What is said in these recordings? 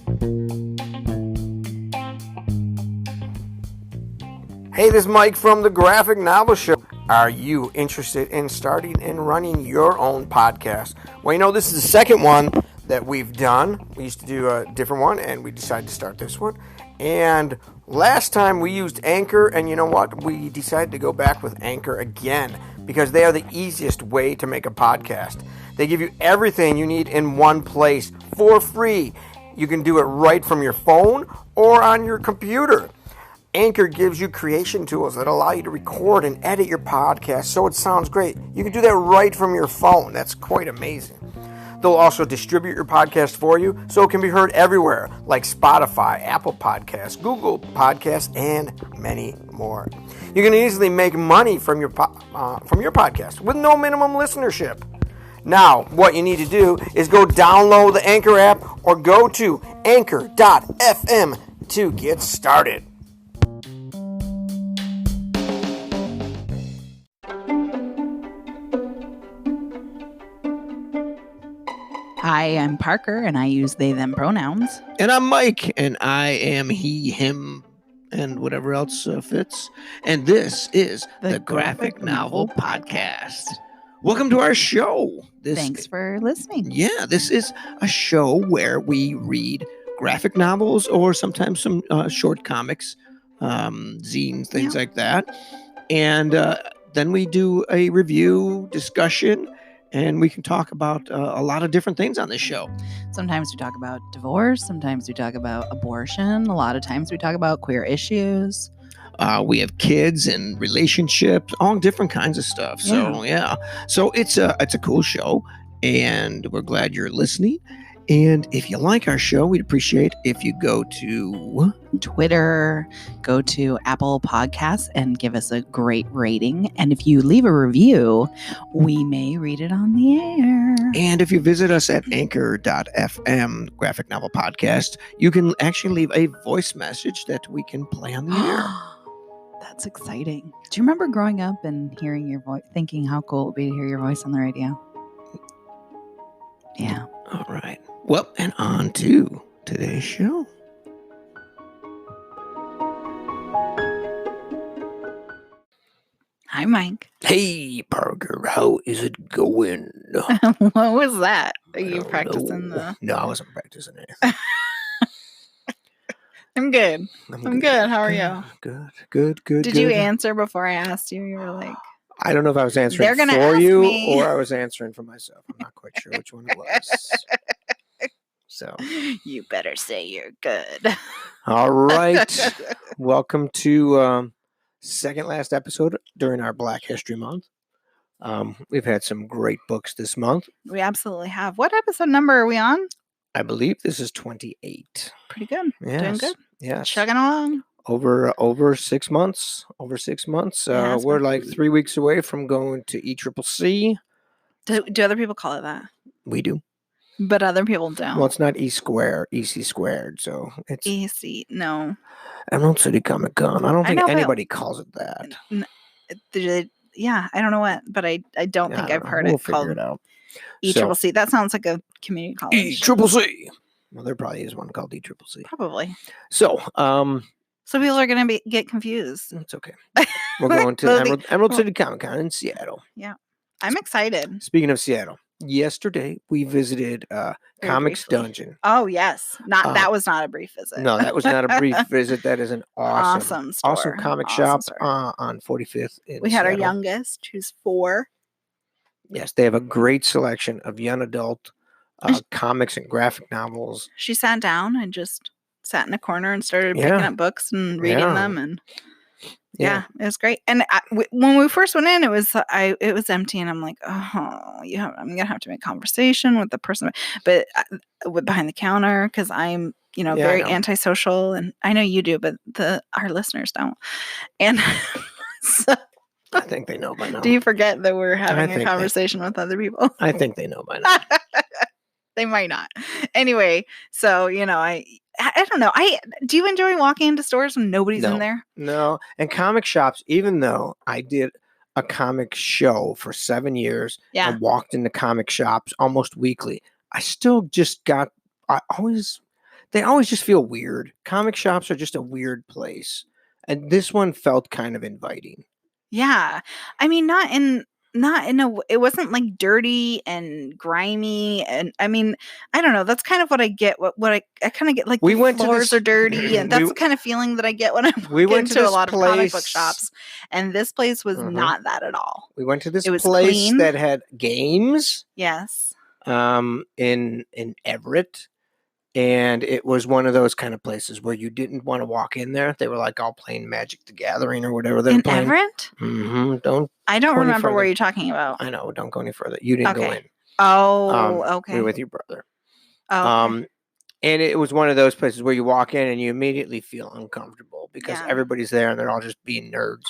Hey, this is Mike from the Graphic Novel Show. Are you interested in starting and running your own podcast? Well, you know, this is the second one that we've done. We used to do a different one, and we decided to start this one. And last time we used Anchor, and you know what? We decided to go back with Anchor again because they are the easiest way to make a podcast. They give you everything you need in one place for free. You can do it right from your phone or on your computer. Anchor gives you creation tools that allow you to record and edit your podcast so it sounds great. You can do that right from your phone. That's quite amazing. They'll also distribute your podcast for you so it can be heard everywhere, like Spotify, Apple Podcasts, Google Podcasts, and many more. You can easily make money from your podcast with no minimum listenership. Now, what you need to do is go download the Anchor app or go to anchor.fm to get started. Hi, I'm Parker, and I use they, them pronouns. And I'm Mike, and I am he, him, and whatever else fits. And this is the Graphic Novel Podcast. Welcome to our show. Thanks for listening. Yeah, this is a show where we read graphic novels or sometimes some short comics, zines, things like that. And then we do a review discussion. And we can talk about a lot of different things on this show. Sometimes we talk about divorce. Sometimes we talk about abortion. A lot of times we talk about queer issues. We have kids and relationships, all different kinds of stuff. So, yeah. So it's a cool show. And we're glad you're listening. And if you like our show, we'd appreciate if you go to Twitter, go to Apple Podcasts, and give us a great rating. And if you leave a review, we may read it on the air. And if you visit us at anchor.fm, Graphic Novel Podcast, you can actually leave a voice message that we can play on the air. That's exciting. Do you remember growing up and hearing your voice, thinking how cool it would be to hear your voice on the radio? Yeah. All right. Well, and on to today's show. Hi, Mike. Hey, Parker. How is it going? What was that? Are you practicing the... No, I wasn't practicing anything. I'm good. I'm good. How are you? Good. Did you answer before I asked you? You were like... I don't know if I was answering for you or I was answering for myself. I'm not quite sure which one it was. So you better say you're good. All right. Welcome to second last episode during our Black History Month. We've had some great books this month. We absolutely have. What episode number are we on? I believe this is 28. Pretty good. Yes. Doing good. Yeah. Chugging along. Over 6 months. We're like 3 weeks away from going to ECCC. Do other people call it that? We do. But other people don't. Well, it's not EC squared, so it's EC. No. Emerald City Comic Con. I don't think anybody calls it that. Yeah, I don't know what, but I don't think I've heard it called ECCC. That sounds like a community college. ECCC. Well, there probably is one called ECCC. Probably. So, so people are going to get confused. It's okay. We're going to Emerald City Comic Con in Seattle. Yeah. I'm excited. Speaking of Seattle, yesterday we visited Comics Dungeon. Oh, yes. That was not a brief visit. No, that was not a brief visit. That is an awesome comic shop on 45th in We had Seattle. our youngest, who's 4. Yes, they have a great selection of young adult comics and graphic novels. She sat down and just sat in a corner and started picking up books and reading them, and it was great. And when we first went in, it was empty, and I'm like, oh, I'm gonna have to make conversation with the person, but behind the counter, because I'm very antisocial, and I know you do, but our listeners don't, and so. I think they know by now. Do you forget that we're having a conversation with other people? I think they know by now. They might not. Anyway, so I don't know. Do you enjoy walking into stores when nobody's in there? No. And comic shops, even though I did a comic show for 7 years and walked into comic shops almost weekly, I still just they always just feel weird. Comic shops are just a weird place. And this one felt kind of inviting. Yeah. I mean, not in it wasn't like dirty and grimy, and I mean, I don't know, that's kind of what I get. What I kind of get, like, We the went to floors this- are dirty, and that's we- the kind of feeling that I get when I We walk went to into a this lot of comic book place- shops, and this place was Mhm. not that at all. We went to this It was place clean. that had games Yes. in Everett. And it was one of those kind of places where you didn't want to walk in there. They were like all playing Magic the Gathering or whatever they were In playing. Everett? Don't I don't go any remember where further. you're talking about. I know. Don't go any further. You didn't go Okay. in. Oh, We okay. were with your brother. Oh, okay. And it was one of those places where you walk in and you immediately feel uncomfortable because Yeah. everybody's there and they're all just being nerds,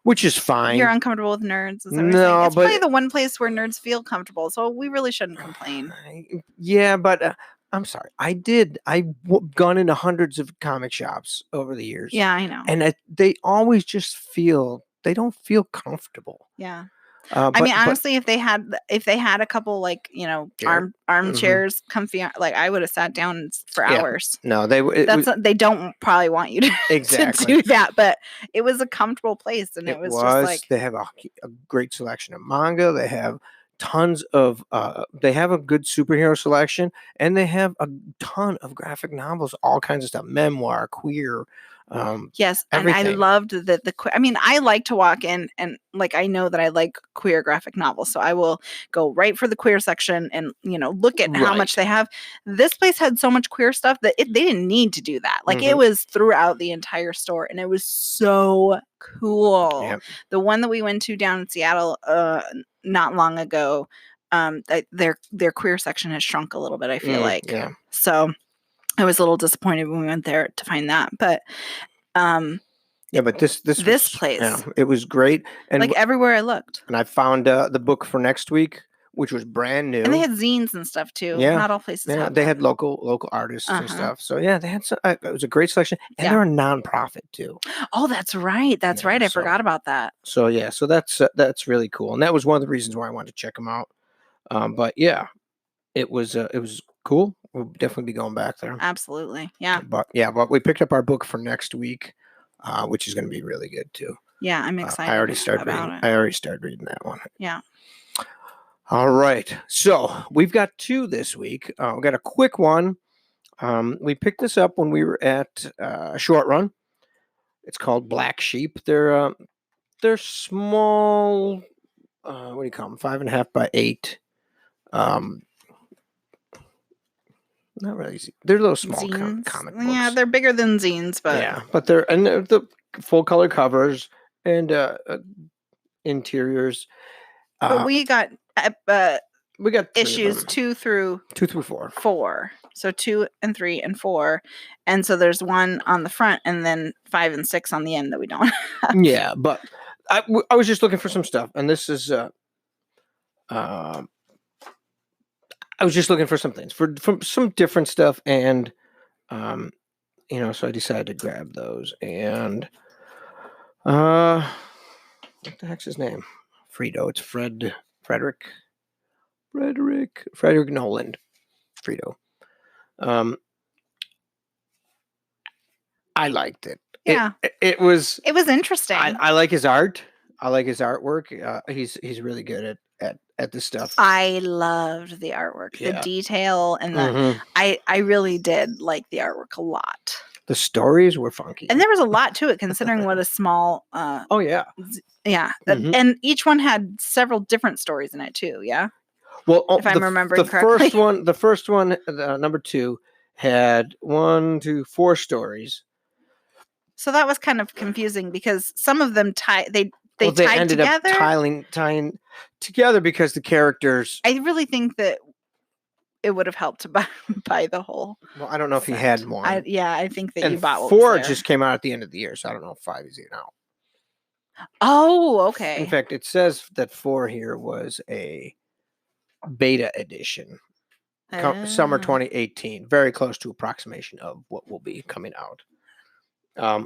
which is fine. You're uncomfortable with nerds. Is that what you're No, saying? It's but- probably the one place where nerds feel comfortable, so we really shouldn't complain. Yeah, but I'm sorry. I've gone into hundreds of comic shops over the years. Yeah, I know. And they always just they don't feel comfortable. Yeah. I I mean, honestly, if they had a couple, like, Chair. armchairs, comfy, like, I would have sat down for Yeah. hours. no, They don't probably want you to, exactly. to do that, but it was a comfortable place, and it was just like, They have a great selection of manga. They have tons of they have a good superhero selection, and they have a ton of graphic novels, all kinds of stuff, memoir, queer. yes, and I everything. loved that I mean, I like to walk in and, like, I know that I like queer graphic novels, so I will go right for the queer section and, look at how Right. much they have. This place had so much queer stuff that they didn't need to do that. Like, it was throughout the entire store, and it was so cool. Yep. The one that we went to down in Seattle not long ago, their queer section has shrunk a little bit, I feel like. Yeah. So I was a little disappointed when we went there to find that, but Yeah, but this was, place, it was great, and like, everywhere I looked, I found the book for next week, which was brand new. and they had zines and stuff too. Yeah. Not all places. Yeah, have they that. had local artists and Uh-huh. stuff. So yeah, they had it was a great selection, and Yeah. they're a nonprofit too. Oh, that's right. That's Yeah, right. I so- forgot about that. So yeah, so that's really cool, and that was one of the reasons why I wanted to check them out. But yeah, it was cool. We'll definitely be going back there. Absolutely. Yeah. But we picked up our book for next week, which is going to be really good too. Yeah. I'm excited. I already started about reading. it. I already started reading that one. Yeah. All right, so we've got two this week. We got a quick one. We picked this up when we were at a short run. It's called Black Sheep. They're small. What do you call them? 5.5 by 8. Not really. They're little small Zines. comic books. Yeah, they're bigger than zines, but Yeah, but they're the full color covers and interiors. but we got We got 3 of issues them. 2 through 2 through 4. 4. So 2 and 3 and 4, and so there's one on the front, and then 5 and 6 on the end that we don't. Yeah, but I was just looking for some stuff, and this is I was just looking for some things for some different stuff, and so I decided to grab those. And what the heck's his name? Frito. It's Frederick Noland. Frito. I liked it. Yeah. It was. It was interesting. I like his art. I like his artwork. He's really good at this stuff. I loved the artwork, Yeah. the detail, and Mhm. I really did like the artwork a lot. The stories were funky. And there was a lot to it, considering what a small Oh yeah. yeah. Mhm. And each one had several different stories in it too. Yeah. Well, If I'm remembering the correctly. first one, number 2, had 1, 2, 4 stories. So that was kind of confusing because some of them they Well, they tied ended together. up tying together because the characters. I really think that it would have helped to buy the whole. Well, I don't know if he set. had one. I think that and you bought what 4 was there. just came out at the end of the year, so I don't know if 5 is even out. Oh, okay. In fact, it says that 4 here was a beta edition, summer Ah. 2018, very close to approximation of what will be coming out.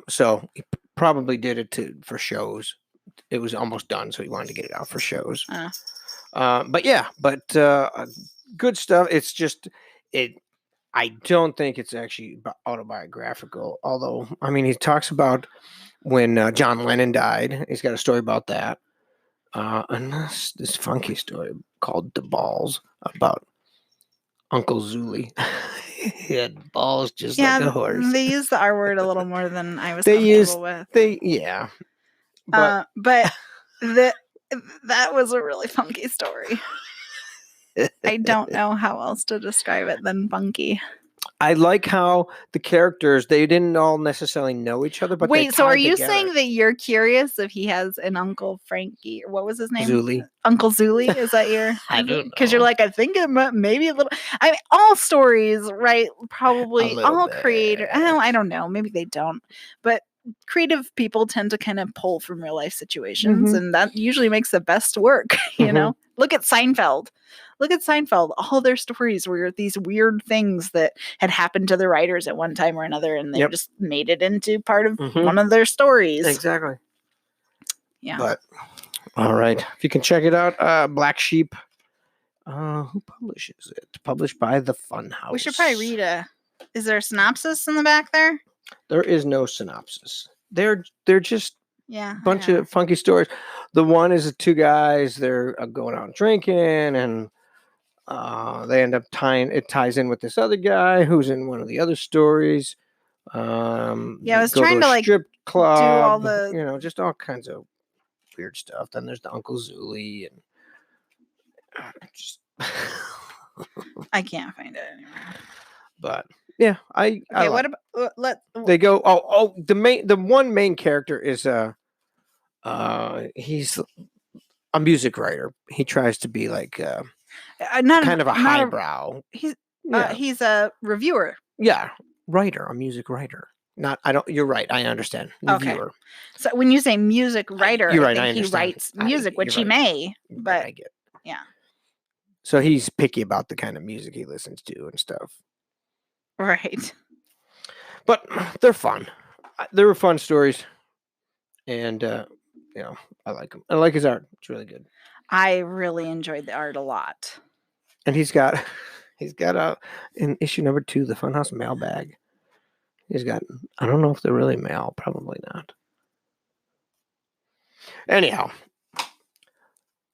So he probably did it for shows. It was almost done, so he wanted to get it out for shows. Ah. But good stuff. It's just I don't think it's actually autobiographical. Although, I mean, he talks about when John Lennon died. He's got a story about that. And this funky story called The Balls about Uncle Zuli. He had balls just like a horse. They use the R word a little more than I was comfortable with. But that was a really funky story. I don't know how else to describe it than funky. I like how the characters, they didn't all necessarily know each other, but wait, so are you saying that you're curious if he has an Uncle Frankie, or what was his name? Zuli. Uncle Zuli? Is that your? I don't know. Because you're like, I think it maybe a little. I mean, all stories, right? Probably all creators. I don't know. Maybe they don't, but creative people tend to kind of pull from real life situations, and that usually makes the best work. You know, look at Seinfeld. All their stories were these weird things that had happened to the writers at one time or another, and they just made it into part of one of their stories. Exactly. Yeah. But all right, if you can check it out, Black Sheep. Who publishes it? Published by the Funhouse. We should probably read is there a synopsis in the back there? There is no synopsis. They're just a bunch of funky stories. The one is 2 guys. They're going out drinking, and they end up ties in with this other guy who's in one of the other stories. I was trying to like strip club, do all the just all kinds of weird stuff. Then there's the Uncle Zuli, and I can't find it anymore. But yeah, what about they go? The one main character is he's a music writer. He tries to be like kind of a highbrow. He's a reviewer. Yeah, a music writer. You're right. I understand. Reviewer. Okay. So when you say music writer, you're right. I think he writes music, which he may. But I get. Yeah. So he's picky about the kind of music he listens to and stuff. Right. But they're fun. They were fun stories, and I like him. I like his art. It's really good. I really enjoyed the art a lot. And he's got in issue number 2, the Funhouse mailbag. He's got, I don't know if they're really mail, probably not. Anyhow,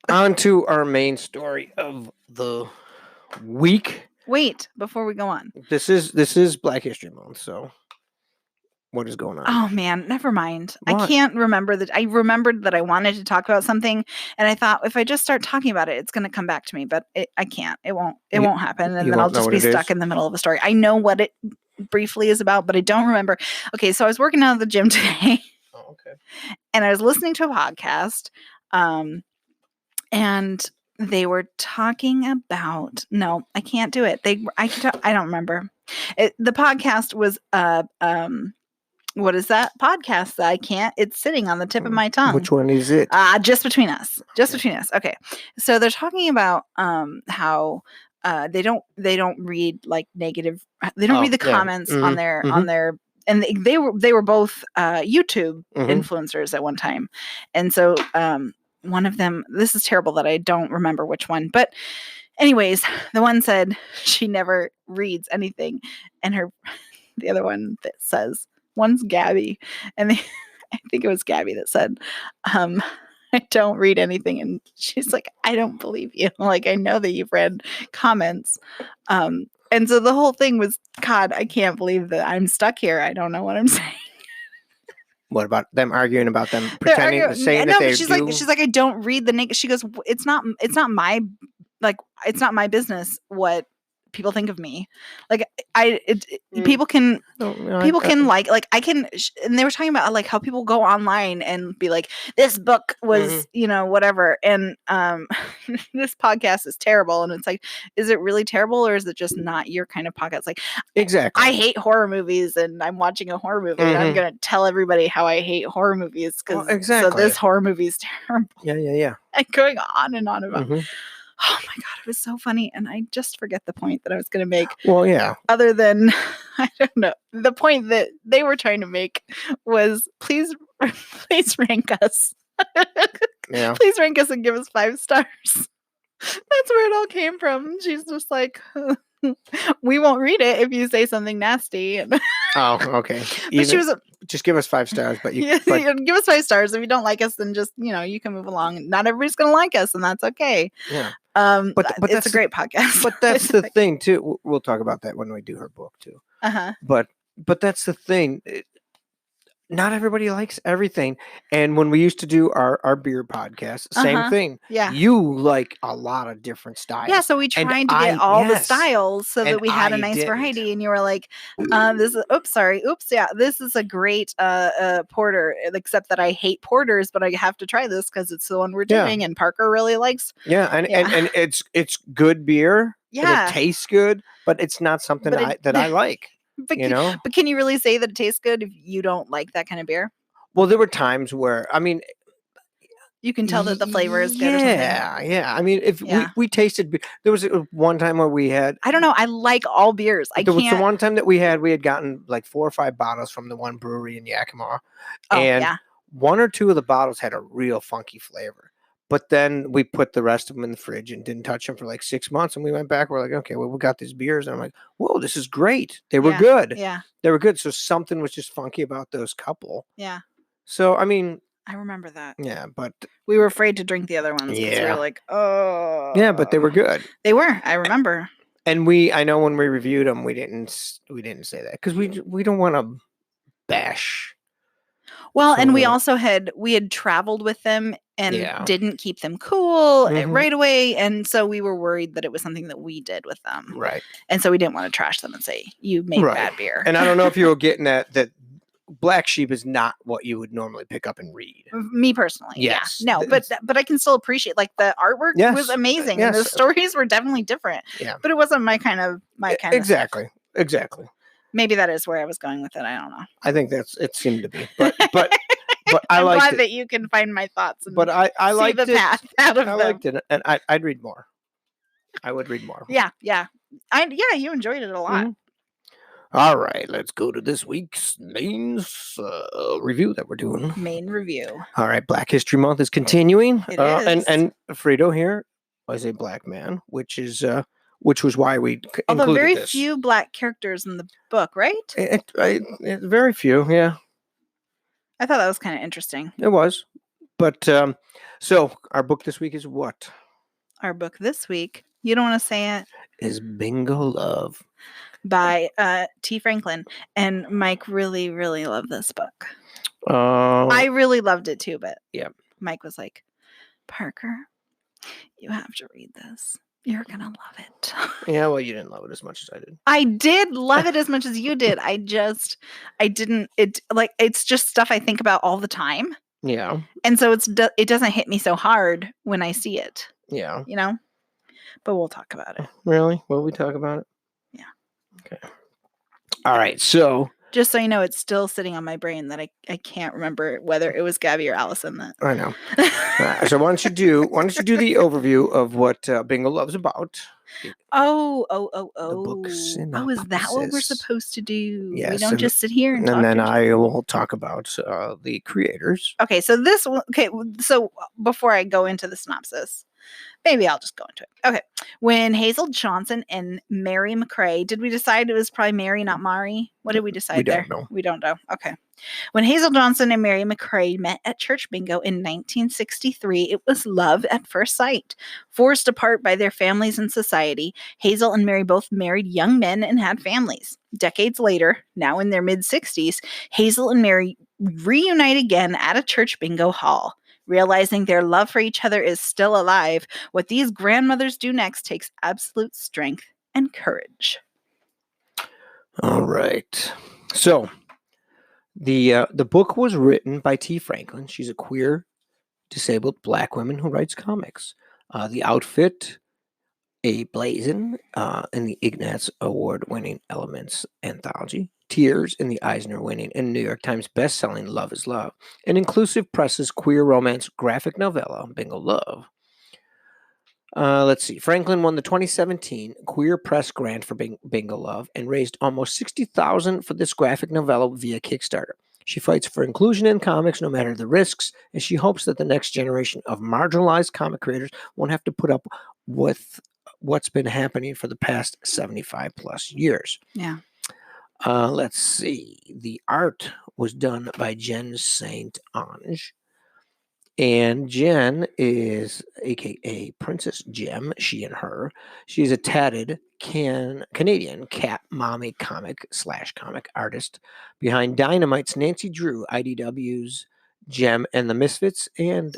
on to our main story of the week. Wait, before we go on. This is Black History Month, so what is going on? Oh man, never mind. What? I can't remember that. I remembered that I wanted to talk about something, and I thought if I just start talking about it, it's going to come back to me. But I can't. It won't happen, and then I'll just be stuck in the middle of a story. I know what it briefly is about, but I don't remember. Okay, so I was working out at the gym today. Oh, okay. And I was listening to a podcast, and they were talking about. No, I can't do it. I don't remember. The podcast was what is that podcast that I can't? It's sitting on the tip of my tongue. Which one is it? Just between us. Between us. Okay. So they're talking about how they don't read like negative. They don't read the comments on their and they were both YouTube influencers at one time, and so one of them. This is terrible that I don't remember which one, but anyways, the one said she never reads anything, and the other one that says. One's Gabby, and I think it was Gabby that said, I don't read anything. And she's like, I don't believe you. Like, I know that you've read comments. And so the whole thing was, God, I can't believe that I'm stuck here. I don't know what I'm saying. What about them arguing about them pretending to say that they she's like, I don't read the negative. She goes, it's not my business what people think of me. Like people can like I can, and they were talking about like how people go online and be like, this book was whatever, and this podcast is terrible, and it's like, is it really terrible, or is it just not your kind of podcast? Like, exactly, I hate horror movies, and I'm watching a horror movie, and I'm gonna tell everybody how I hate horror movies because so this horror movie is terrible. Yeah And going on and on about oh my God, it was so funny. And I just forget the point that I was going to make. Well, yeah. Other than, I don't know, the point that they were trying to make was please rank us. Yeah. Please rank us and give us 5 stars. That's where it all came from. She's just like, We won't read it if you say something nasty. Oh, okay. Just give us 5 stars, but give us 5 stars. If you don't like us, then just, you can move along. Not everybody's going to like us, and that's okay. Yeah. But it's a great podcast. But that's the thing too. We'll talk about that when we do her book too. But that's the thing. Not everybody likes everything. And when we used to do our beer podcast, same thing. Yeah. You like a lot of different styles. Yeah, so we tried to get all the styles so that we had a nice variety. And you were like, this is a great porter, except that I hate porters, but I have to try this because it's the one we're doing. And Parker really likes. Yeah, and it's good beer. Yeah. It tastes good, but it's not something that I like. But can you really say that it tastes good if you don't like that kind of beer? Well, there were times where, I mean, you can tell that the flavor is good. Yeah. I mean, if we tasted, there was one time where we had. I don't know. I like all beers. There was the one time that we had gotten like 4 or 5 bottles from the one brewery in Yakima, and 1 or 2 of the bottles had a real funky flavor. But then we put the rest of them in the fridge and didn't touch them for like 6 months. And we went back. We're like, okay, well, we got these beers. And I'm like, whoa, this is great. They were good. Yeah. They were good. So something was just funky about those couple. Yeah. So, I mean. I remember that. Yeah, but. We were afraid to drink the other ones. Yeah. We were like, oh. Yeah, but they were good. They were. I remember. And I know when we reviewed them, we didn't say that because we don't want to bash. Well, and we had traveled with them and didn't keep them cool right away. And so we were worried that it was something that we did with them. Right. And so we didn't want to trash them and say, you made bad beer. And I don't know if you were getting that Black Sheep is not what you would normally pick up and read. Me personally. Yes. Yeah. No, but I can still appreciate, like, the artwork was amazing. Yes. And the stories were definitely different. Yeah. But it wasn't my kind of Exactly. Maybe that is where I was going with it. I don't know. I think it seemed to be. But I I'm liked glad it. that you can find my thoughts. And but I liked the path out of I liked it, and I'd read more. I would read more. Yeah. You enjoyed it a lot. Mm-hmm. All right, let's go to this week's main review that we're doing. Main review. All right, Black History Month is continuing. It is. And Fredo here was a black man, which was why we Although included very this. few black characters in the book, right? Very few, yeah. I thought that was kind of interesting. It was. But so our book this week is what? Our book this week, you don't want to say it, is Bingo Love by T. Franklin. And Mike really, really loved this book. I really loved it too, but Mike was like, Parker, you have to read this. You're going to love it. Yeah, well, you didn't love it as much as I did. I did love it as much as you did. I didn't, it's just stuff I think about all the time. Yeah. And so it doesn't hit me so hard when I see it. Yeah. But we'll talk about it. Really? Will we talk about it? Yeah. Okay. All right. So. Just so you know, it's still sitting on my brain that I can't remember whether it was Gabby or Allison that. I know. So why don't you do the overview of what Bingo Love's about? The book synopsis. Oh, is that what we're supposed to do? Yes, we don't just sit here and talk. And then I will talk about the creators. Okay, so so before I go into the synopsis, maybe I'll just go into it. Okay. When Hazel Johnson and Mary McCrae, did we decide it was probably Mary, not Mari? What did we decide there? We don't know. Okay. When Hazel Johnson and Mary McCrae met at church bingo in 1963, it was love at first sight. Forced apart by their families and society, Hazel and Mary both married young men and had families. Decades later, now in their mid-60s, Hazel and Mary reunite again at a church bingo hall. Realizing their love for each other is still alive, what these grandmothers do next takes absolute strength and courage. All right. So, the book was written by T. Franklin. She's a queer, disabled black woman who writes comics. The outfit, a blazon in the Ignatz Award-winning Elements anthology. Tears in the Eisner-winning and New York Times best-selling Love is Love, an Inclusive Press's queer romance graphic novella, Bingo Love. Let's see. Franklin won the 2017 Queer Press Grant for Bingo Love and raised almost $60,000 for this graphic novella via Kickstarter. She fights for inclusion in comics no matter the risks, and she hopes that the next generation of marginalized comic creators won't have to put up with what's been happening for the past 75 plus years. Yeah. Let's see. The art was done by Jen St. Ange. And Jen is AKA Princess Gem, she and her. She's a tatted Canadian cat mommy comic artist behind Dynamite's Nancy Drew, IDW's Gem and the Misfits, and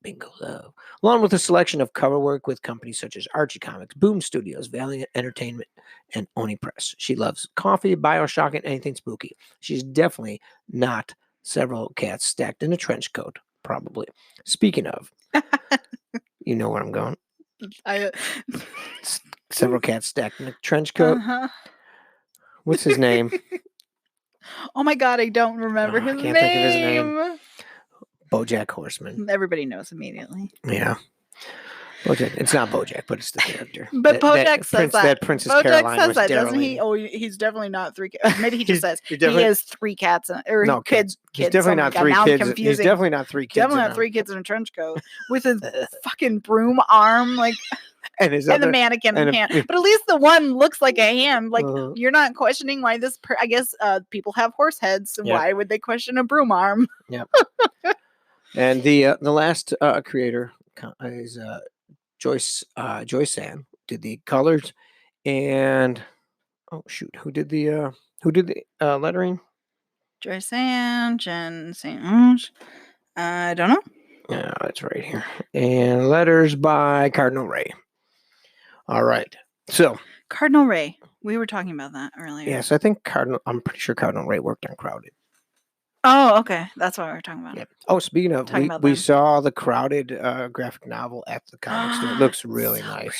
Bingo Love, along with a selection of cover work with companies such as Archie Comics, Boom Studios, Valiant Entertainment, and Oni Press. She loves coffee, Bioshock, and anything spooky. She's definitely not several cats stacked in a trench coat. Probably. Speaking of, you know where I'm going. Several cats stacked in a trench coat. Uh-huh. What's his name? Oh my God, I don't remember his name. Think of his name. BoJack Horseman. Everybody knows immediately. Yeah. BoJack. It's not BoJack, but it's the character. But BoJack says that. That Princess BoJack Caroline says was that, doesn't Daryl he? Oh, he's definitely not three cats. Maybe he just says he definitely- has 3 cats or No, kids. He's definitely not 3 now kids. I'm He's confusing. definitely not 3 kids. Definitely not 3 kids in a trench coat with his fucking broom arm, like, and the mannequin and hand. But at least the one looks like a hand. Like, Uh-huh. you're not questioning why this. I guess people have horse heads. So Yeah. why would they question a broom arm? And the last creator is Joyce San did the colors, and oh shoot, who did the lettering? Joyce Ann, Jen St. Ange. I don't know. Yeah, it's right here. And letters by Cardinal Ray. All right. So Cardinal Ray. We were talking about that earlier. yes, I think I'm pretty sure Cardinal Ray worked on Crowded. Oh, okay. That's what we were talking about. Yep. Oh, speaking of, Talking about we them. saw the Crowded graphic novel at the comic store. It looks really So nice. pretty.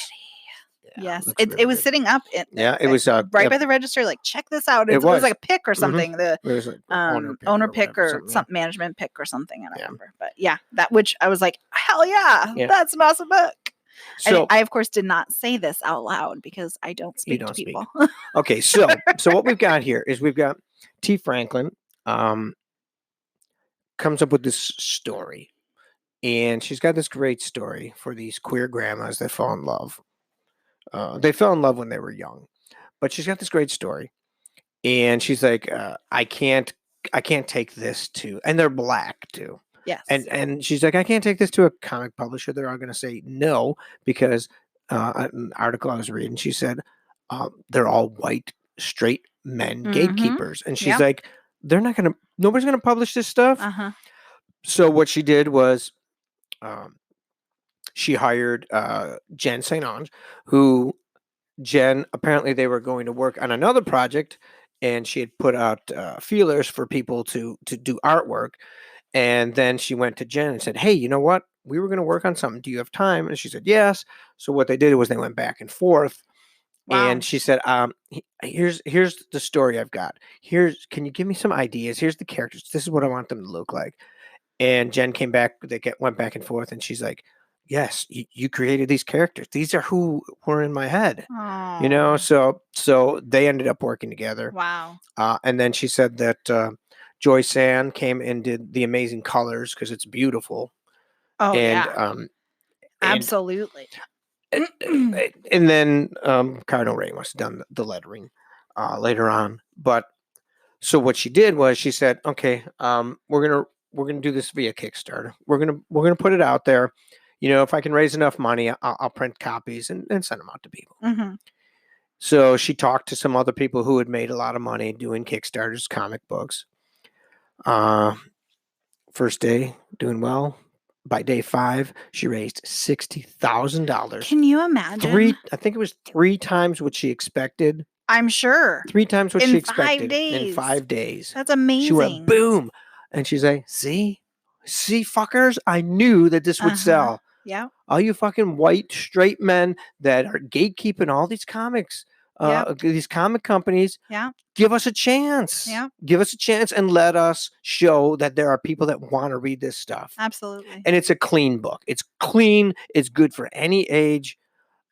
Yeah, Yes, looks it really was good. sitting up. Yeah, it was right yep, by the register. Like, check this out. It It was was. like a pick or Mhm. something. The it was like owner pick whatever, or something, some management pick or something. I don't Yeah. remember. But yeah, that which I was like, hell yeah, Yeah. that's an awesome book. So And I of course did not say this out loud because I don't speak to don't speak. people. okay, so what we've got here is we've got T. Franklin comes up with this story, and she's got this great story for these queer grandmas that fall in love. They fell in love when they were young, but she's got this great story, and she's like, I can't take this to, and they're black too. Yes. And she's like, I can't take this to a comic publisher. They're all going to say no because an article I was reading, she said they're all white, straight men, gatekeepers. And she's like, nobody's going to publish this stuff. Uh-huh. So what she did was she hired Jen St. Ange, who apparently they were going to work on another project, and she had put out feelers for people to do artwork. And then she went to Jen and said, hey, you know what? We were going to work on something. Do you have time? And she said, yes. So what they did was they went back and forth. Wow. And she said, here's the story I've got. Can you give me some ideas? Here's the characters. This is what I want them to look like. And Jen came back. Went back and forth. And she's like, yes, you created these characters. These are who were in my head. Aww. You know, so they ended up working together. Wow. And then she said that Joy San came and did the amazing colors because it's beautiful. Oh, and yeah. Absolutely. And then Cardinal Ray must have done the lettering later on. But so what she did was she said, okay, we're gonna do this via Kickstarter. We're gonna put it out there. You know, if I can raise enough money, I'll print copies and send them out to people. Mm-hmm. So she talked to some other people who had made a lot of money doing Kickstarters, comic books. First day, doing well. By day 5, she raised $60,000. Can you imagine? I think it was 3 times what she expected. I'm sure. 3 times what In she 5 expected days. in 5 days. That's amazing. She went boom, and she's like, "See, fuckers, I knew that this would sell. Yeah. All you fucking white straight men that are gatekeeping all these comics, these comic companies. Yeah. Give us a chance. Yeah. Give us a chance and let us show that there are people that want to read this stuff. Absolutely. And it's a clean book. It's clean. It's good for any age,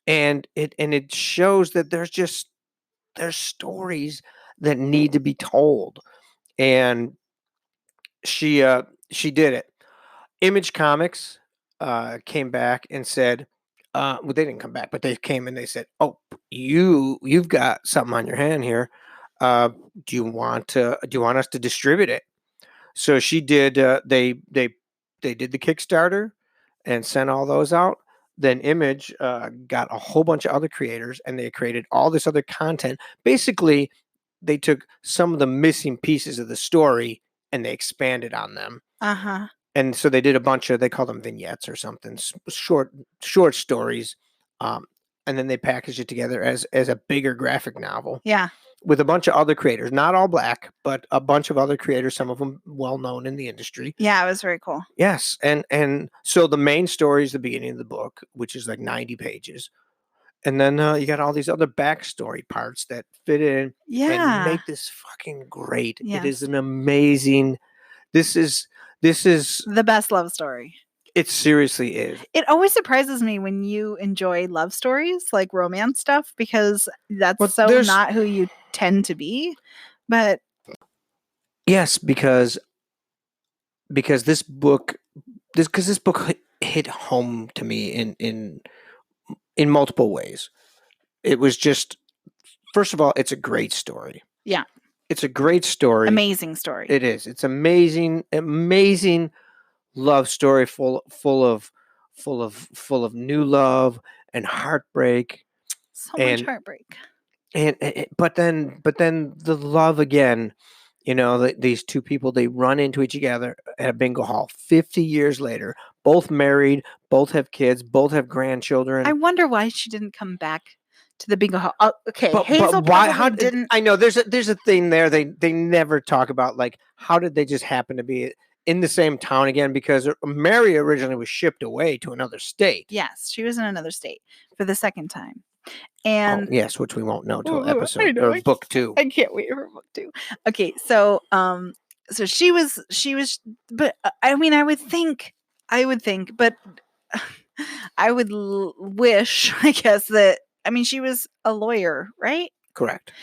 and it shows that there's stories that need to be told. And she did it. Image Comics came back and said, well, they didn't come back, but they came and they said, "Oh, you've got something on your hand here. Do you want us to distribute it?" So she did. They did the Kickstarter and sent all those out. Then Image got a whole bunch of other creators, and they created all this other content. Basically, they took some of the missing pieces of the story and they expanded on them. Uh-huh. And so they did a bunch of, they call them vignettes or something, short stories. And then they packaged it together as a bigger graphic novel. Yeah. With a bunch of other creators, not all Black, but a bunch of other creators, some of them well known in the industry. Yeah, it was very cool. Yes. And so the main story is the beginning of the book, which is like 90 pages. And then you got all these other backstory parts that fit in and make this fucking great. Yes. It is an amazing, this is the best love story. It seriously is. It always surprises me when you enjoy love stories, like romance stuff, because that's not who you tend to be. But yes, because this book hit home to me in multiple ways. It was just, first of all, it's a great story. Yeah. It's a great story. Amazing story. It is. It's amazing love story full of new love and heartbreak. So much heartbreak. But then the love again, these two people, they run into each other at a bingo hall 50 years later, both married, both have kids, both have grandchildren. I wonder why she didn't come back to the bingo hall. Oh, okay, Hazel but why? How didn't? I know there's a thing there. They never talk about, like, how did they just happen to be in the same town again? Because Mary originally was shipped away to another state. Yes, she was in another state for the second time. And yes, which we won't know till episode or book 2. I can't wait for book 2. Okay, so so she was, but I mean, I would think, but I would wish, I guess, that, I mean, she was a lawyer, right? Correct.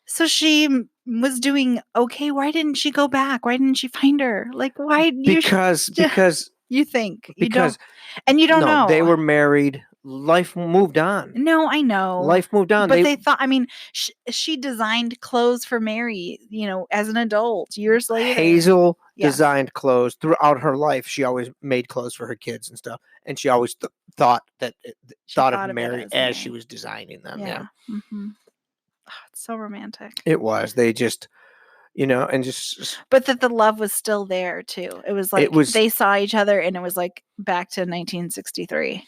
So she was doing okay. Why didn't she go back? Why didn't she find her? Like, why? Because you think because you don't, and you don't know. They were married. Life moved on. No, I know. Life moved on. But they thought, I mean, she designed clothes for Mary, as an adult years later. Hazel designed clothes throughout her life. She always made clothes for her kids and stuff. And she always thought of Mary as she was designing them. Yeah. Mm-hmm. Oh, it's so romantic. It was. They just, and just. But that the love was still there too. It was like they saw each other and it was like back to 1963.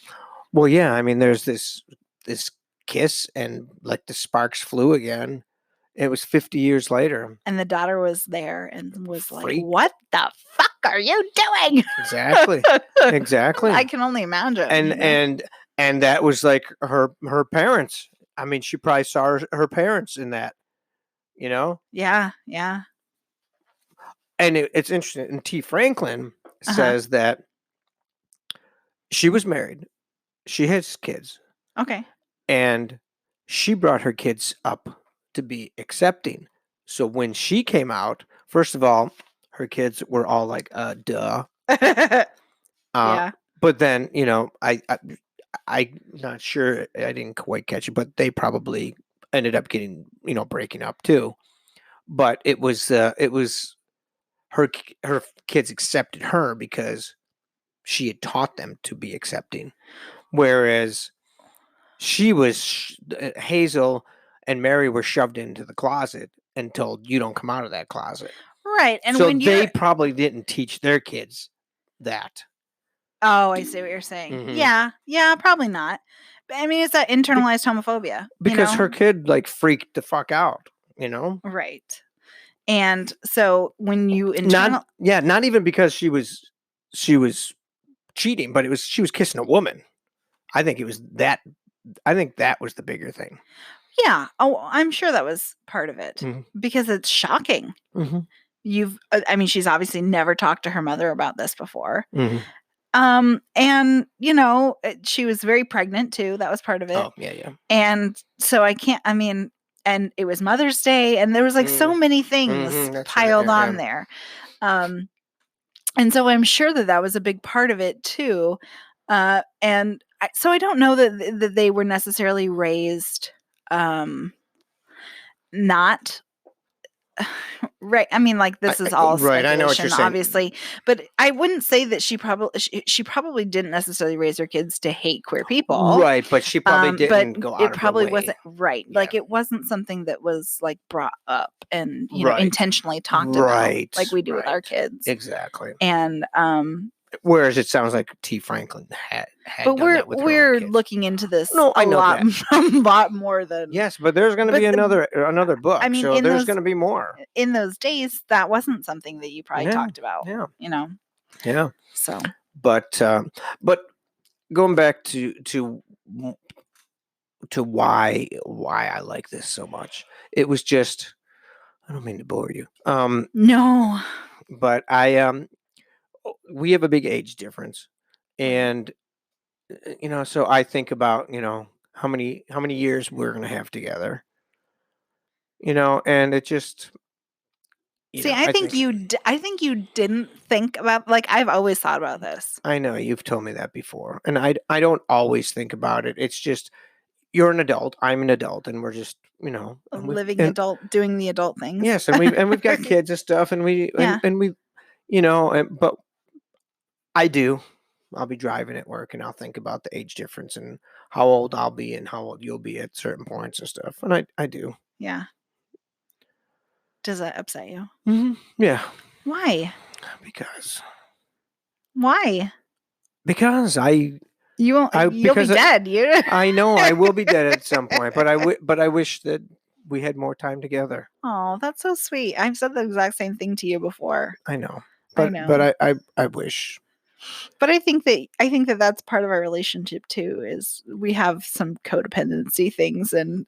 Well, yeah, I mean, there's this kiss and like the sparks flew again. It was 50 years later. And the daughter was there and was like, what the fuck are you doing? Exactly. Exactly. I can only imagine. And that was like her parents. I mean, she probably saw her parents in that, Yeah, yeah. And it's interesting. And T. Franklin says that she was married. She has kids. Okay. And she brought her kids up to be accepting. So when she came out, first of all, her kids were all like, duh. Yeah. But then, I'm not sure, I didn't quite catch it, but they probably ended up getting, breaking up too. But it was her kids accepted her because she had taught them to be accepting. Whereas Hazel and Mary were shoved into the closet and told, you don't come out of that closet. Right. And so they probably didn't teach their kids that. Oh, I see what you're saying. Mm-hmm. Yeah, probably not. But, I mean, it's that internalized homophobia. Because her kid freaked the fuck out, Right. And so when you not even because she was cheating, but she was kissing a woman. I think that was the bigger thing. Yeah. Oh, I'm sure that was part of it because it's shocking. Mm-hmm. She's obviously never talked to her mother about this before. Mm-hmm. And she was very pregnant too. That was part of it. Oh, yeah. And so and it was Mother's Day and there was like so many things piled on there. And so I'm sure that was a big part of it too. And so I don't know that they were necessarily raised not right. I mean, like, this is all right. I know what speculation, you're saying. obviously, but I wouldn't say that she probably didn't necessarily raise her kids to hate queer people. Right, but she probably didn't but go out it of her probably way. wasn't right. Yeah. Like, it wasn't something that was like brought up and Right. intentionally talked Right, about like we do with our right. kids. Exactly. And whereas it sounds like T. Franklin had but done that with her own we're kids. looking into this No, I a know lot, that. a lot more than Yes, but there's going to But be the- another book. I mean, so in there's those- going to be more. in those days. That wasn't something that you probably Yeah, talked about. yeah. You know. Yeah. So. But going back to why I like this so much, it was just, I don't mean to bore you. No. But we have a big age difference, and so I think about how many years we're gonna have together, and it just See, I think you didn't think about, like, I've always thought about this. I know you've told me that before, and I don't always think about it. It's just, you're an adult, I'm an adult, and we're just A living adult doing the adult things. Yes, and we've got kids and stuff, and we Yeah. and we but I'll be driving at work, and I'll think about the age difference and how old I'll be and how old you'll be at certain points and stuff, and I do. Yeah. Does that upset you? Mm-hmm. Yeah. Why? Because you won't. You'll be dead. I know I will be dead at some point, but I wish that we had more time together. Oh, that's so sweet. I've said the exact same thing to you before. I know, I know. but I wish. But I think that that's part of our relationship too. Is we have some codependency things, and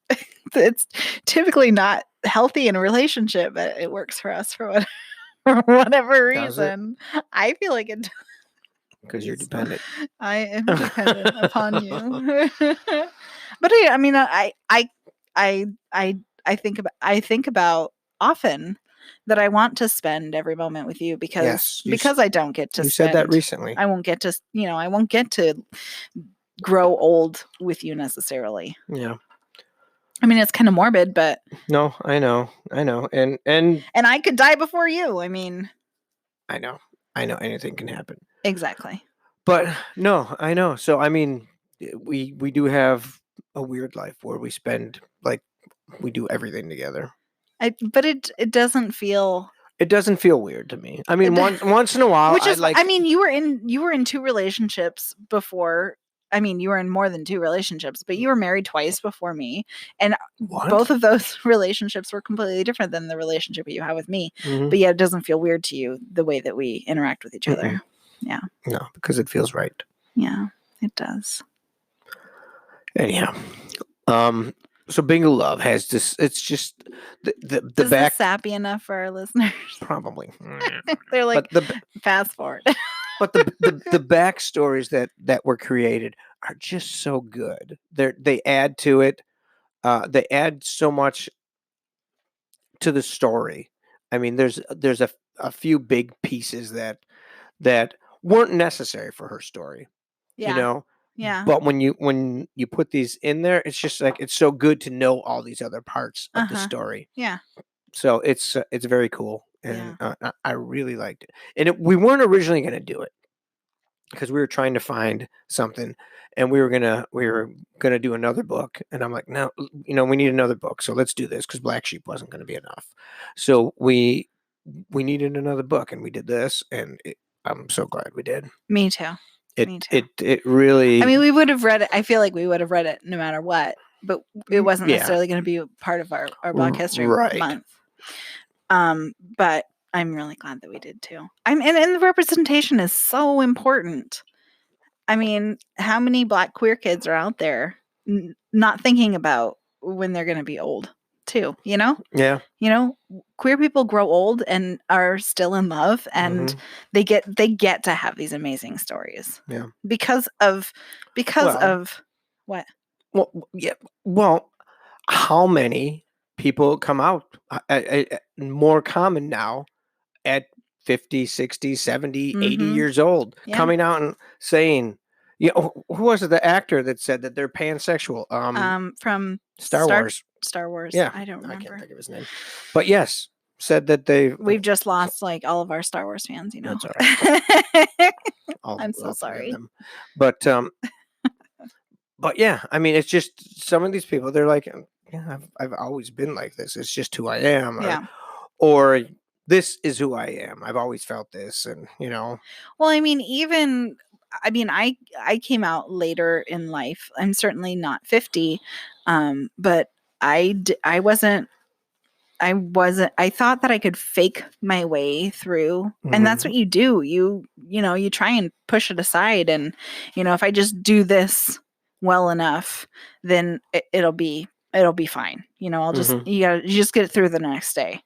it's typically not healthy in a relationship, but it works for us for whatever Does it? reason. I feel like it. Because you're dependent. I am dependent upon you. But I mean, I think about often that I want to spend every moment with you because I don't get to. You said that recently. I won't get to grow old with you necessarily. Yeah. I mean, it's kind of morbid, but no, I know, and I could die before you. I mean, I know anything can happen. Exactly. But no, I know. So I mean, we do have a weird life where we spend, like, we do everything together. But it doesn't feel. It doesn't feel weird to me. I mean, once in a while, which is, like. I mean, you were in two relationships before. I mean, you were in more than two relationships, but you were married twice before me, and both of those relationships were completely different than the relationship you have with me. Mm-hmm. But yet, it doesn't feel weird to you the way that we interact with each other. Yeah. No, because it feels right. Yeah, it does. Anyhow, so Bingo Love has this. It's just the Is back. this sappy enough for our listeners? Probably. They're like, fast forward. But the backstories that were created are just so good. They add to it. They add so much to the story. I mean, there's a few big pieces that weren't necessary for her story. Yeah. Yeah. But when you put these in there, it's just like, it's so good to know all these other parts of the story. Yeah. So it's very cool, and I really liked it. And we weren't originally going to do it because we were trying to find something, and we were gonna do another book. And I'm like, no, we need another book, so let's do this, because Black Sheep wasn't going to be enough. So we needed another book, and we did this, and I'm so glad we did. Me too. It really. I mean, we would have read it. I feel like we would have read it no matter what, but it wasn't necessarily going to be part of our Black History Month. But I'm really glad that we did too. And the representation is so important. I mean, how many Black queer kids are out there not thinking about when they're going to be old too? Yeah. Queer people grow old and are still in love, and they get to have these amazing stories. Yeah. Because of what? Well, yeah. Well, how many people come out, more common now, at 50, 60, 70, 80 years old, coming out and saying, Yeah, who was it? The actor that said that they're pansexual. From Star Wars. Star Wars. Yeah, I don't remember. I can't think of his name. But yes, said that We've just lost like all of our Star Wars fans. You know. That's all right. I'm so I'll sorry. them. But yeah, I mean, it's just some of these people. They're like, yeah, I've always been like this. It's just who I am. Yeah. Or this is who I am. I've always felt this, and you know. Well, I mean, I came out later in life. I'm certainly not 50, but I wasn't. I thought that I could fake my way through, and that's what you do. You know, you try and push it aside, and you know, if I just do this well enough, then it'll be fine. You know, I'll just you just get through the next day.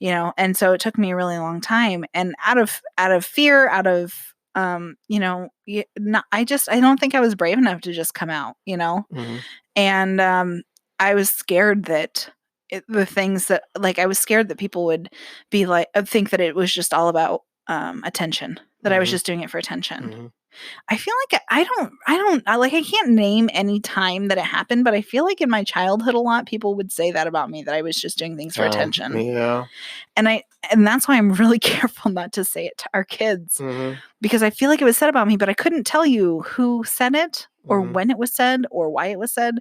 You know, and so it took me a really long time, and out of fear, out of you know, I don't think I was brave enough to just come out. You know, and I was scared that. The things that like I was scared that people would be like think that it was just all about attention, that I was just doing it for attention. I feel like I can't name any time that it happened, but I feel like in my childhood a lot people would say that about me, that I was just doing things for attention. Yeah. And that's why I'm really careful not to say it to our kids, because I feel like it was said about me, but I couldn't tell you who said it or when it was said or why it was said,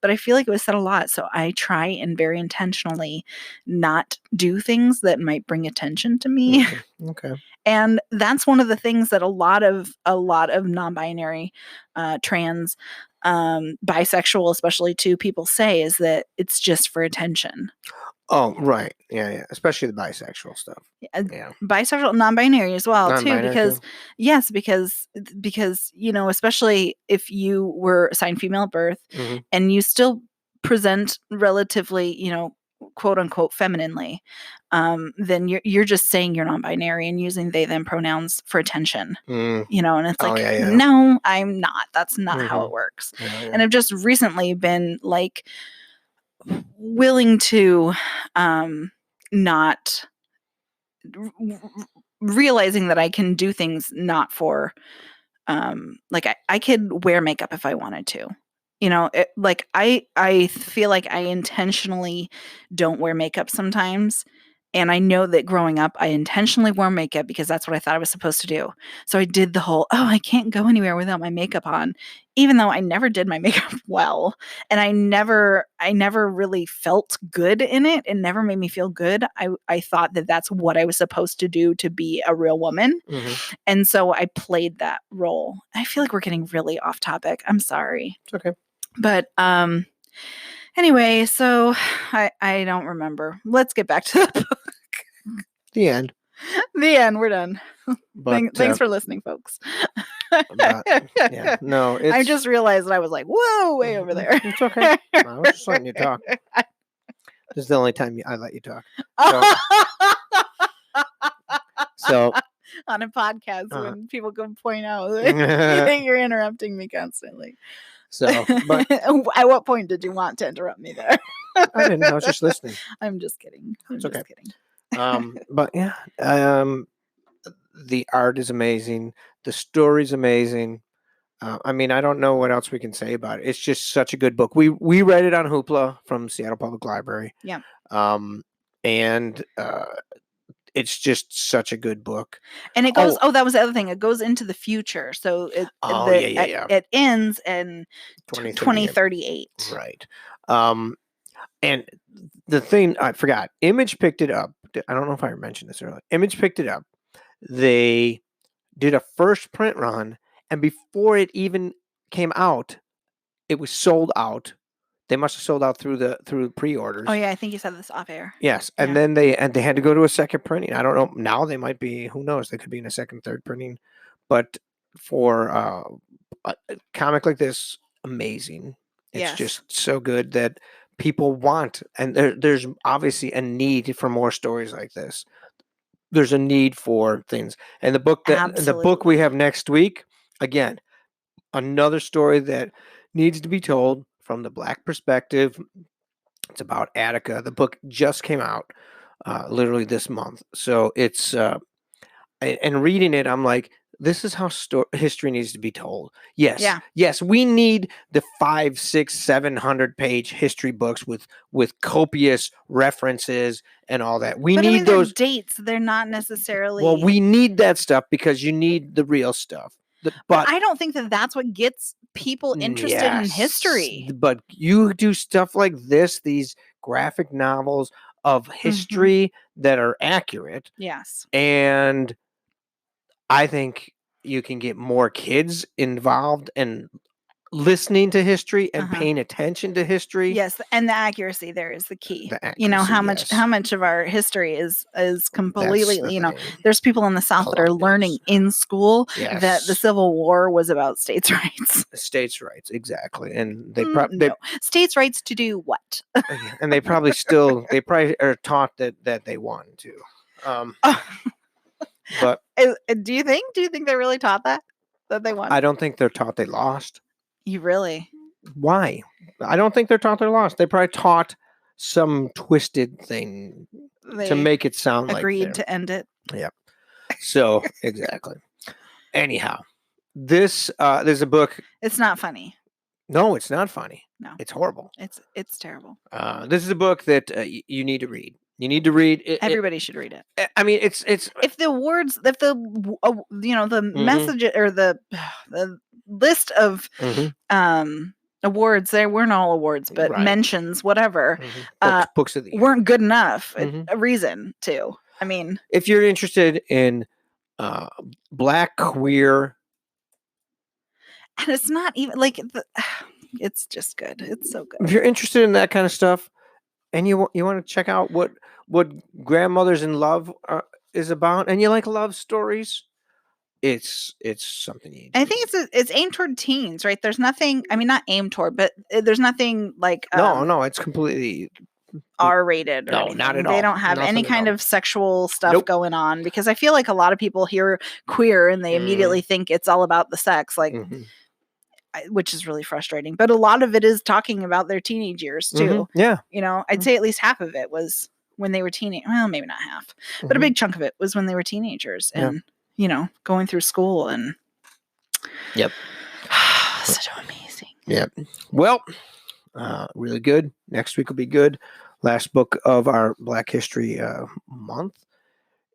but I feel like it was said a lot. So I try and very intentionally not do things that might bring attention to me. Okay. And that's one of the things that a lot of non-binary, trans, bisexual, especially too, people say is that it's just for attention. Oh, right. Yeah. Especially the bisexual stuff. Yeah. Bisexual, non-binary as well, too, because yes, because you know, especially if you were assigned female at birth and you still present relatively, you know, quote unquote femininely, then you're just saying you're non-binary and using they them pronouns for attention. You know, and it's like, no, I'm not. That's not how it works. And I've just recently been like willing to not realizing that I can do things not for like I could wear makeup if I wanted to. You know, like I feel like I intentionally don't wear makeup sometimes. And I know that growing up, I intentionally wore makeup because that's what I thought I was supposed to do. So I did the whole, I can't go anywhere without my makeup on, even though I never did my makeup well. And I never really felt good in it. It never made me feel good. I thought that that's what I was supposed to do to be a real woman. And so I played that role. I feel like we're getting really off topic. I'm sorry. It's okay. But anyway, so I don't remember. Let's get back to the book. The end. The end. We're done. But, thanks for listening, folks. Yeah, no, I just realized that I was like, whoa, way over there. It's okay. I was just letting you talk. This is the only time I let you talk. So on a podcast, when people can point out that you're interrupting me constantly. So, but at what point did you want to interrupt me there? I didn't. I was just listening. I'm just kidding. It's okay. But yeah, the art is amazing. The story's amazing. I mean, I don't know what else we can say about it. It's just such a good book. We read it on Hoopla from Seattle Public Library. Yeah. And it's just such a good book. And it goes, that was the other thing. It goes into the future. So it ends in 2038. Right. And the thing I forgot, Image picked it up. I don't know if I mentioned this earlier. Image picked it up. They did a first print run, and before it even came out, it was sold out. They must have sold out through pre-orders. Oh yeah, I think you said this off air. Yes, and then they had to go to a second printing. I don't know. Now they might be. Who knows? They could be in a second, third printing. But for a comic like this, amazing. It's just so good that people want, and there's obviously a need for more stories like this. There's a need for things, and the book we have next week, again, another story that needs to be told from the Black perspective. It's about Attica. The book just came out literally this month. So it's and reading it, I'm like, this is how history needs to be told. Yes. Yeah. Yes. We need the 500, 600, 700 page history books with copious references and all that. We need those dates. They're not necessarily. Well, we need that stuff because you need the real stuff. But I don't think that that's what gets people interested in history. But you do stuff like this, these graphic novels of history that are accurate. Yes. And I think you can get more kids involved and listening to history and paying attention to history. Yes, and the accuracy there is the key. How much of our history is completely, there's people in the South that are learning in school that the Civil War was about states' rights. States' rights, exactly. And they states' rights to do what? And they probably are taught that they won too. But do you think they're really taught that they won? I don't think they're taught they lost. You really? Why? I don't think they're taught they're lost. They probably taught some twisted thing to make it sound like agreed to end it. Yeah. So exactly. Anyhow, there's a book. It's not funny. No, it's not funny. No, it's horrible. It's terrible. This is a book that you need to read. You need to read it. Everybody should read it. I mean, it's if the message or the list of awards, there weren't all awards, but mentions, whatever, books of the year weren't good enough. A reason to. I mean, if you're interested in Black queer, and it's not even like it's just good. It's so good. If you're interested in that kind of stuff, and you want to check out what Grandmothers in Love is about, and you like love stories, it's something you need. I think it's aimed toward teens, right? There's nothing. I mean, not aimed toward, but there's nothing like no, it's completely R-rated. No, not at all. They don't have any kind of sexual stuff going on, because I feel like a lot of people hear queer and they immediately think it's all about the sex, like. Which is really frustrating, but a lot of it is talking about their teenage years too. Yeah, I'd say at least half of it was when they were teenage. Well, maybe not half, but a big chunk of it was when they were teenagers and going through school and. Yep. So amazing. Yep. Well, really good. Next week will be good. Last book of our Black History month.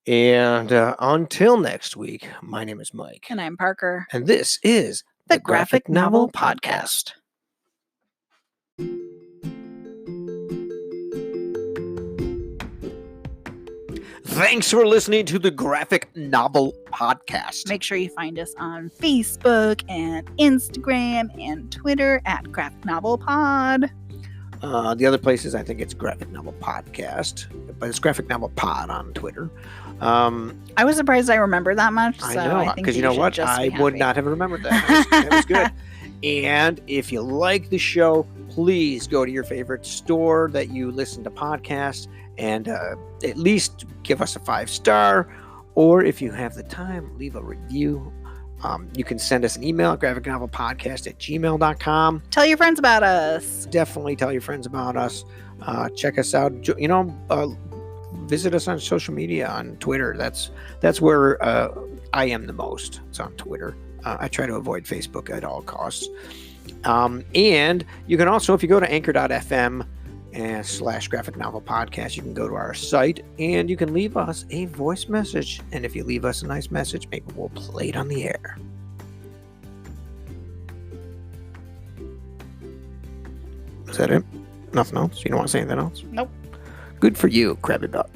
And until next week, my name is Mike. And I'm Parker. And this is the Graphic Novel Podcast. Thanks for listening to the Graphic Novel Podcast. Make sure you find us on Facebook and Instagram and Twitter at Graphic Novel Pod. The other places, I think it's Graphic Novel Podcast, but it's Graphic Novel Pod on Twitter. I was surprised I remembered that much. So I know, because you know what? I would not have remembered that. That was good. And if you like the show, please go to your favorite store that you listen to podcasts and at least give us a 5-star. Or if you have the time, leave a review. You can send us an email at graphicnovelpodcast@gmail.com. Tell your friends about us. Definitely tell your friends about us. Check us out. Visit us on social media, on Twitter. That's where I am the most. It's on Twitter. I try to avoid Facebook at all costs. And you can also, if you go to anchor.fm /graphic novel podcast, you can go to our site and you can leave us a voice message. And if you leave us a nice message, maybe we'll play it on the air. Is that it? Nothing else? You don't want to say anything else? Nope. Good for you, Krabby Butt.